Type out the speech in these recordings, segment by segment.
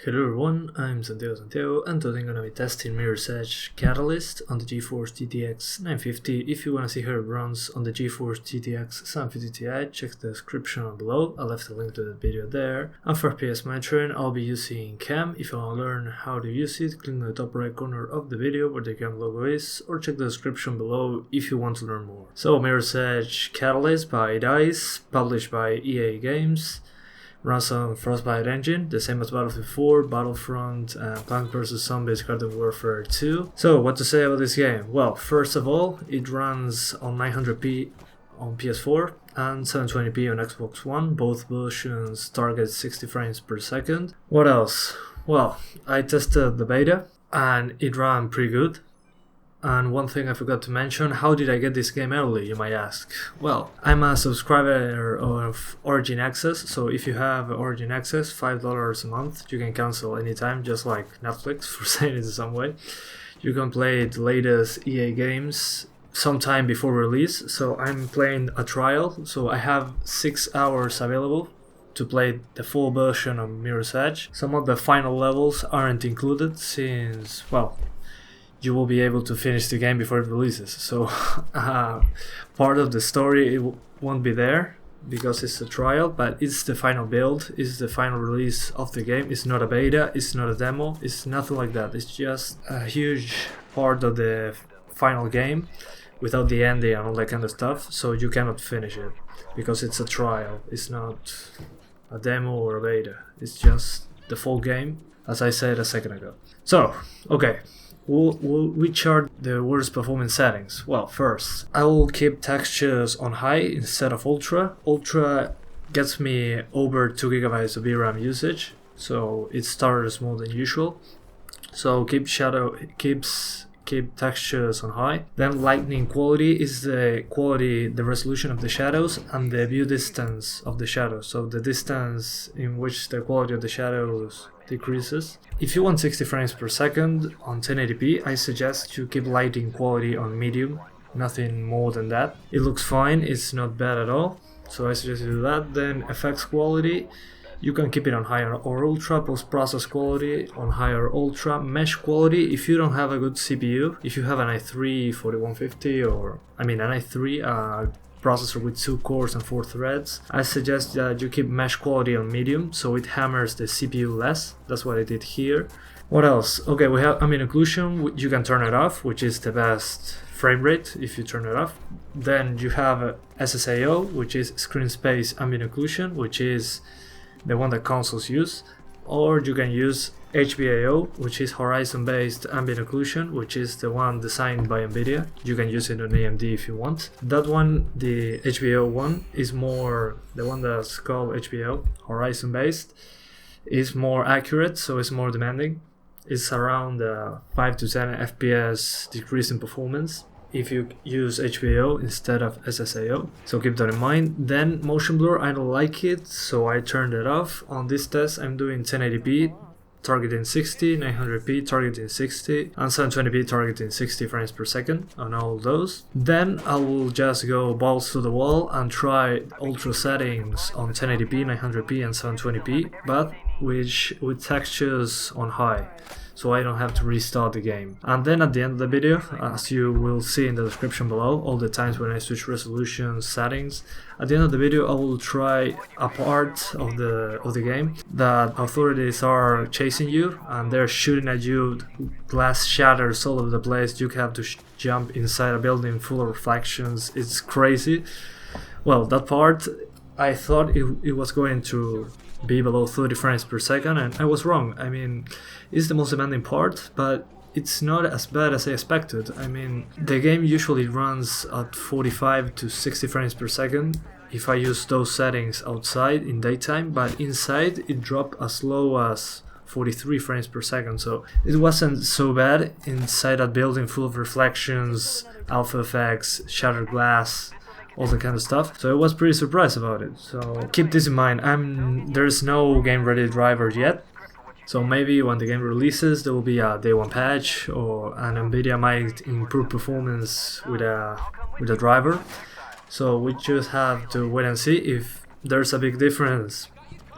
Hello everyone, I'm Santiago and today I'm gonna be testing Mirror's Edge Catalyst on the GeForce GTX 950. If you wanna see how it runs on the GeForce GTX 750 Ti, check the description below. I left a link to that video there. And for FPS monitoring, I'll be using CAM. If you wanna learn how to use it, click on the top right corner of the video where the CAM logo is, or check the description below if you want to learn more. So Mirror's Edge Catalyst by DICE, published by EA Games. Runs on Frostbite engine, the same as Battlefield 4, Battlefront, and Plants vs. Zombies Garden Warfare 2. So, what to say about this game? Well, first of all, it runs on 900p on PS4 and 720p on Xbox One. Both versions target 60 frames per second. What else? Well, I tested the beta and it ran pretty good. And one thing I forgot to mention, how did I get this game early, you might ask? Well, I'm a subscriber of Origin Access, so if you have Origin Access, $5 a month, you can cancel anytime, just like Netflix, for saying it in some way. You can play the latest EA games sometime before release, so I'm playing a trial, so I have 6 hours available to play the full version of Mirror's Edge. Some of the final levels aren't included since, well, you will be able to finish the game before it releases. So part of the story it won't be there because it's a trial, but it's the final build, it's the final release of the game. It's not a beta, it's not a demo, it's nothing like that. It's just a huge part of the final game without the ending and all that kind of stuff, so you cannot finish it because it's a trial. It's not a demo or a beta, it's just the full game, as I said a second ago. So, okay. Which are the worst performance settings? Well, first, I will keep textures on high instead of ultra. Ultra gets me over 2 GB of VRAM usage, so it starts more than usual. So keep textures on high. Then lighting quality is the resolution of the shadows and the view distance of the shadows. So the distance in which the quality of the shadows decreases. If you want 60 frames per second on 1080p, I suggest you keep lighting quality on medium, nothing more than that. It looks fine, it's not bad at all, so I suggest you do that. Then effects quality, you can keep it on high or ultra. Post-process quality on high or ultra. Mesh quality, if you don't have a good CPU, if you have an i3 4150 or an i3 processor with 2 cores and 4 threads, I suggest that you keep mesh quality on medium so it hammers the CPU less. That's what I did here. What else? Okay, we have ambient occlusion. You can turn it off, which is the best frame rate if you turn it off. Then you have SSAO, which is screen space ambient occlusion, which is the one that consoles use. Or you can use HBAO, which is horizon-based ambient occlusion, which is the one designed by NVIDIA. You can use it on AMD if you want. That one, the HBAO one, is more, the one that's called HBAO, horizon-based, is more accurate, so it's more demanding. It's around 5 to 10 FPS decrease in performance if you use HBAO instead of SSAO, so keep that in mind. Then motion blur, I don't like it, so I turned it off. On this test I'm doing 1080p targeting 60, 900p targeting 60, and 720p targeting 60 frames per second on all those. Then I will just go balls to the wall and try ultra settings on 1080p, 900p and 720p, but with textures on high, so I don't have to restart the game. And then at the end of the video, as you will see in the description below, all the times when I switch resolution settings, at the end of the video I will try a part of the game that authorities are chasing you and they're shooting at you, glass shatters all over the place, you have to jump inside a building full of reflections. It's crazy. Well, that part, I thought it was going to be below 30 frames per second, and I was wrong. I mean, it's the most demanding part, but it's not as bad as I expected. I mean, the game usually runs at 45 to 60 frames per second if I use those settings outside in daytime, but inside it dropped as low as 43 frames per second, so it wasn't so bad inside that building full of reflections, alpha effects, shattered glass, all that kind of stuff. So I was pretty surprised about it. So keep this in mind. There's no game ready driver yet, so maybe when the game releases there will be a day one patch, or an NVIDIA might improve performance with a driver. So we just have to wait and see. If there's a big difference,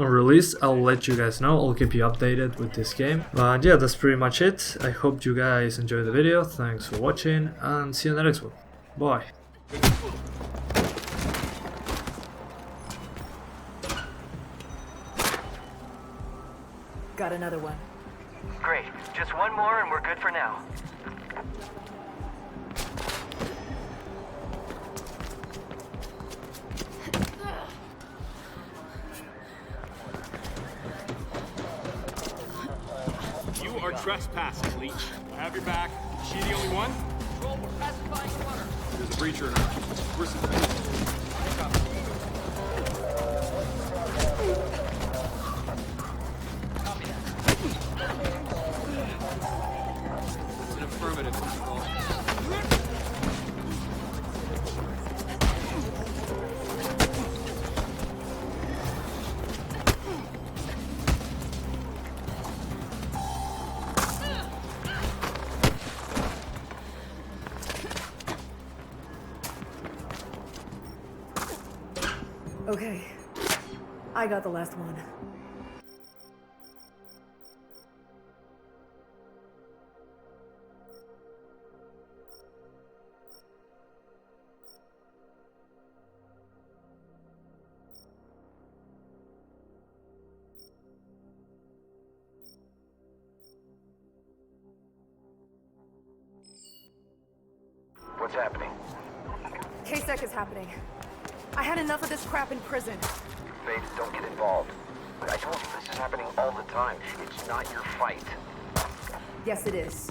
on release, I'll let you guys know. I'll keep you updated with this game. But yeah, that's pretty much it. I hope you guys enjoyed the video. Thanks for watching and see you in the next one. Bye. Got another one. Great. Just one more and we're good for now. You are trespassing, Leech. I have your back. Is she the only one? Roll, we're pacifying water. There's a breacher in her. Where's the Copy that. It's an affirmative, Control. Okay. I got the last one. What's happening? KSEC is happening. I had enough of this crap in prison. Faith, don't get involved. But I told you this is happening all the time. It's not your fight. Yes, it is.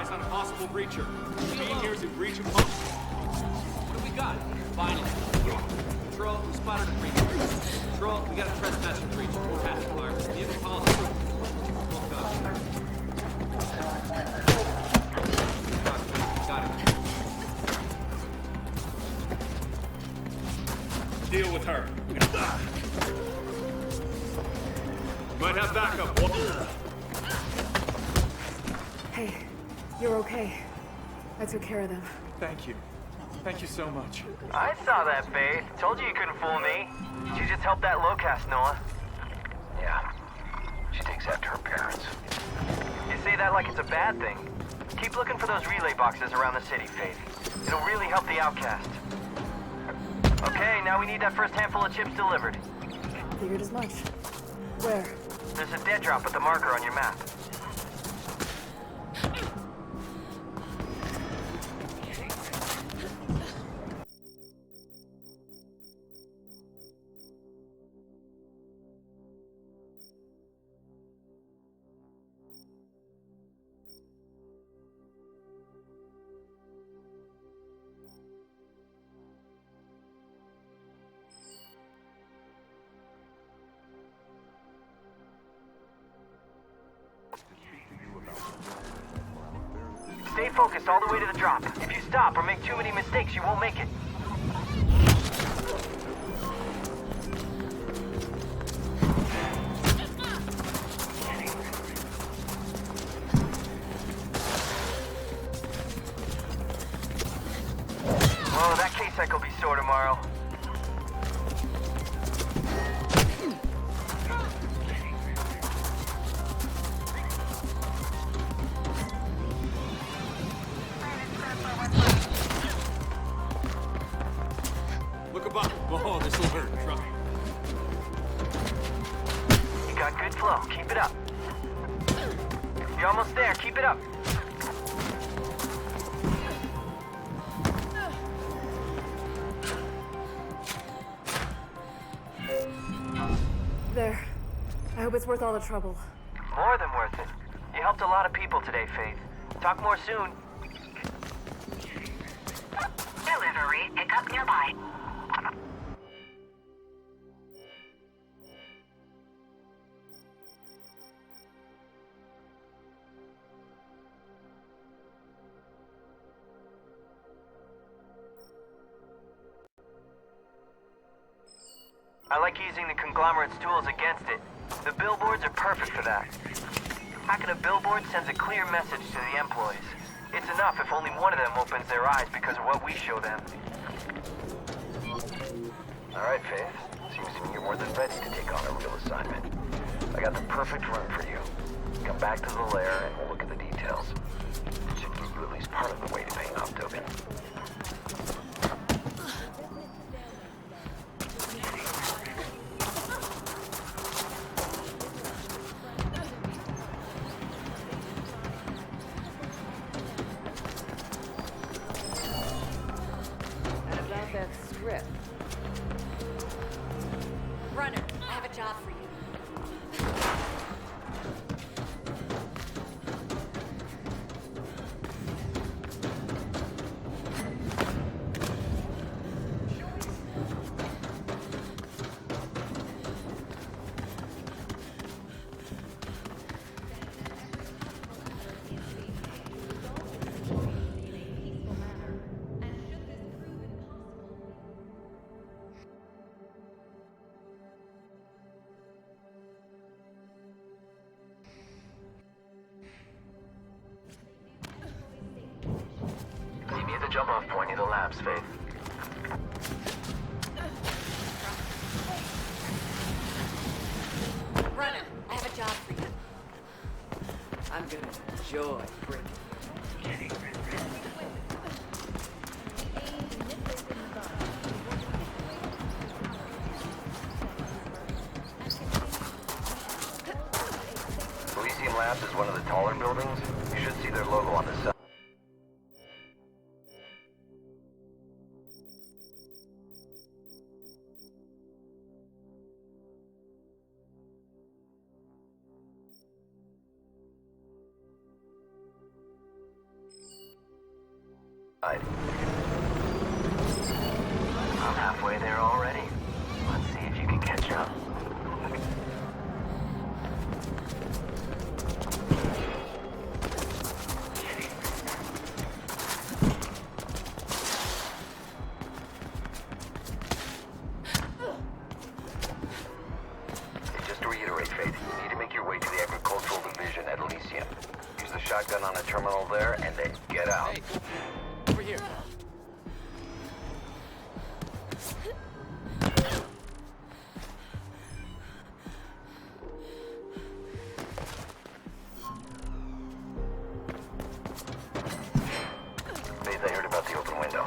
eyes on a possible breacher? Team here's in breach of post. What do we got? Finally. Control, we spotted a breacher. Control, we got a trespassing breacher. We're past the alarm. The other policy. Full copy. Got it. Deal with her. Might have backup. Hey, you're okay. I took care of them. Thank you. Thank you so much. I saw that, Faith. Told you couldn't fool me. She just helped that low-cast, Noah. Yeah. She takes after her parents. You say that like it's a bad thing. Keep looking for those relay boxes around the city, Faith. It'll really help the outcast. Okay, now we need that first handful of chips delivered. Figured as much. Where? There's a dead drop with the marker on your map. Stay focused all the way to the drop. If you stop or make too many mistakes, you won't make it. Oh, that case will be sore tomorrow. Look above. Oh, this will hurt. Trust me. You got good flow. Keep it up. You're almost there. Keep it up. There. I hope it's worth all the trouble. More than worth it. You helped a lot of people today, Faith. Talk more soon. Delivery pickup nearby. I like using the conglomerate's tools against it. The billboards are perfect for that. Hacking a billboard sends a clear message to the employees. It's enough if only one of them opens their eyes because of what we show them. Alright, Faith. Seems to me you're more than ready to take on a real assignment. I got the perfect room for you. Come back to the lair and we'll look at the details. It should give you at least part of the way to paying off Tobin. And about that script. Runner, I have a job for you. Meet me at the jump-off point near the labs, Faith. Runner, I have a job for you. I'm gonna enjoy breaking. Elysium Labs is one of the taller buildings. You should see their logo on the side. I'm halfway there already. Let's see if you can catch up. Just to reiterate, Faith, you need to make your way to the agricultural division at Elysium. Use the shotgun on the terminal there, and then get out. Hey, over here. Faith, I heard about the open window.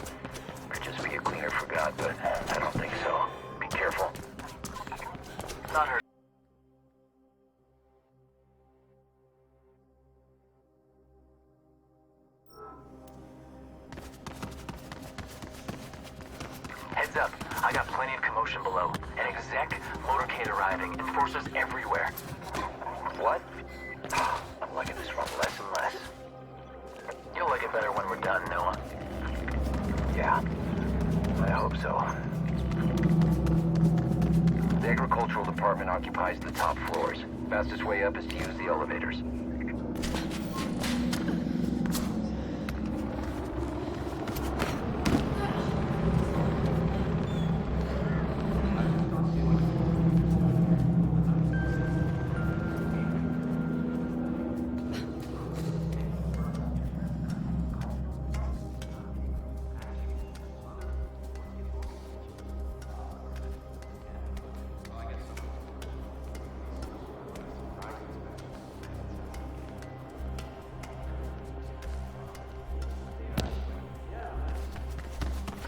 Could just be a cleaner forgot, but I don't think so. Be careful. Not her. Heads up, I got plenty of commotion below. An exec, motorcade arriving, enforcers everywhere. What? I'm liking this run less and less. You'll like it better when we're done, Noah. Yeah, I hope so. The agricultural department occupies the top floors. Fastest way up is to use the elevators.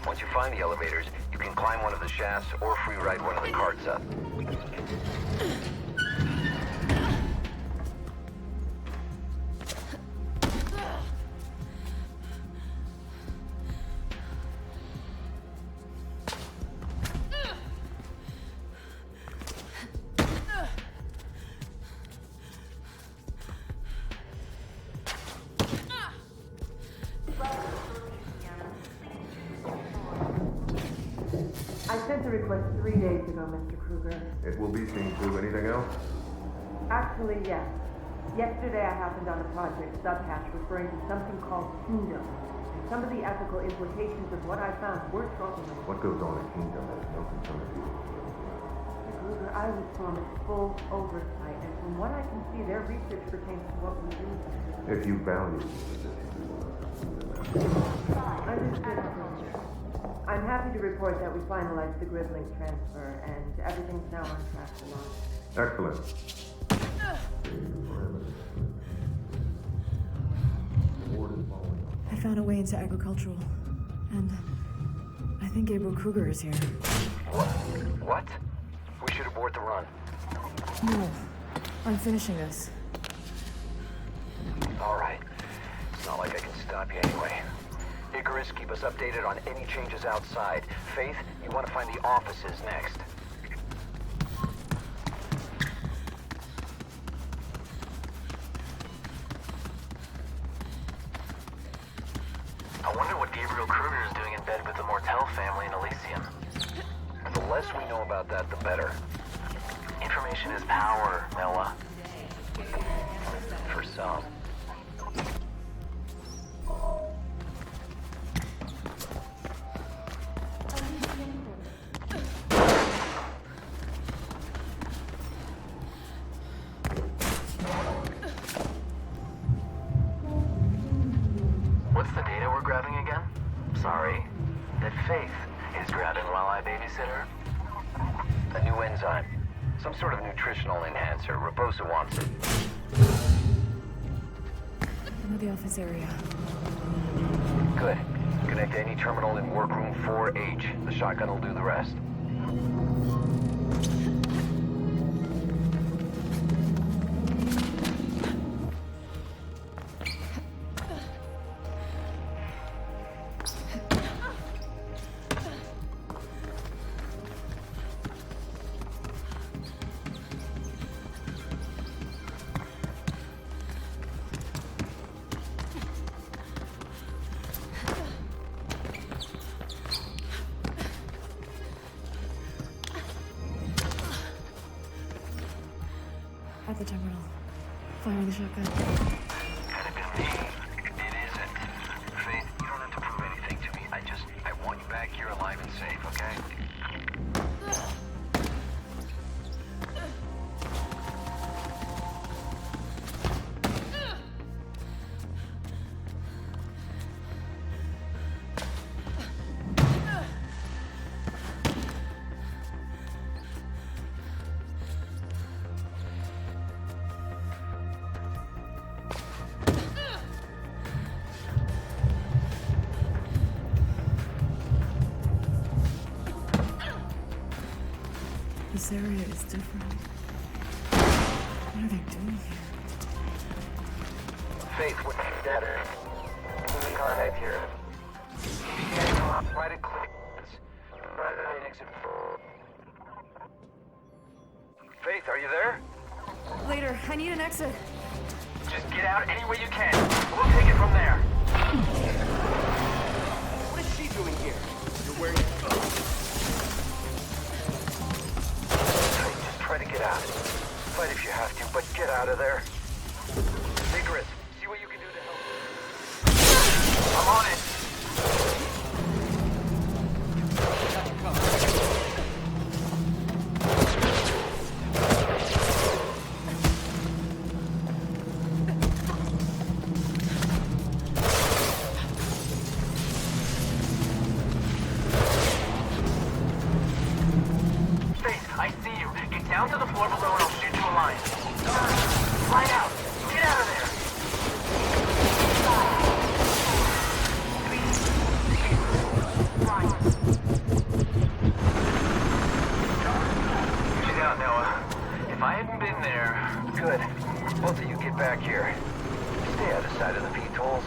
Once you find the elevators, you can climb one of the shafts or free ride one of the carts up. I sent the request 3 days ago, Mr. Kruger. It will be seen through. Anything else? Actually, yes. Yesterday I happened on a project subhatch referring to something called Kingdom. And some of the ethical implications of what I found were troubling. What goes on in Kingdom has no concern of you. The Kruger, I was promised full oversight, and from what I can see, their research pertains to what we do. If you value Understood. I'm happy to report that we finalized the grid link transfer, and everything's now on track to launch. excellent. I found a way into agricultural, and I think Gabriel Kruger is here. What? We should abort the run. No, I'm finishing this. Alright. It's not like I can stop you anyway. Icarus, keep us updated on any changes outside. Faith, you want to find the offices next. I wonder what Gabriel Kruger is doing in bed with the Mortel family in Elysium. The less we know about that, the better. Information is power, Noah. For some. What's the data we're grabbing again? Sorry. That Faith is grabbing while I babysit her? A new enzyme. Some sort of nutritional enhancer. Raposa wants it. I know the office area. Good. Connect to any terminal in workroom 4H. The shotgun will do the rest. At the terminal. Firing the shotgun. Had it been me, it isn't. Faith, you don't have to prove anything to me. I want you back here alive and safe, okay? This area is different. What are they doing here? Faith, what's the status? Moving contact here. Try to click. Exit. Faith, are you there? Later, I need an exit. Just get out any way you can. We'll take it from there. What is she doing here? You're wearing a coat. Just try to get out. Fight if you have to, but get out of there. Icarus, see what you can do to help. I'm on it. Got you covered. Down to the floor below and I'll shoot you a line. Slide out. Get out of there. She's out, Noah. If I hadn't been there... Good. Both of you get back here. Stay out of sight of the VTOLs.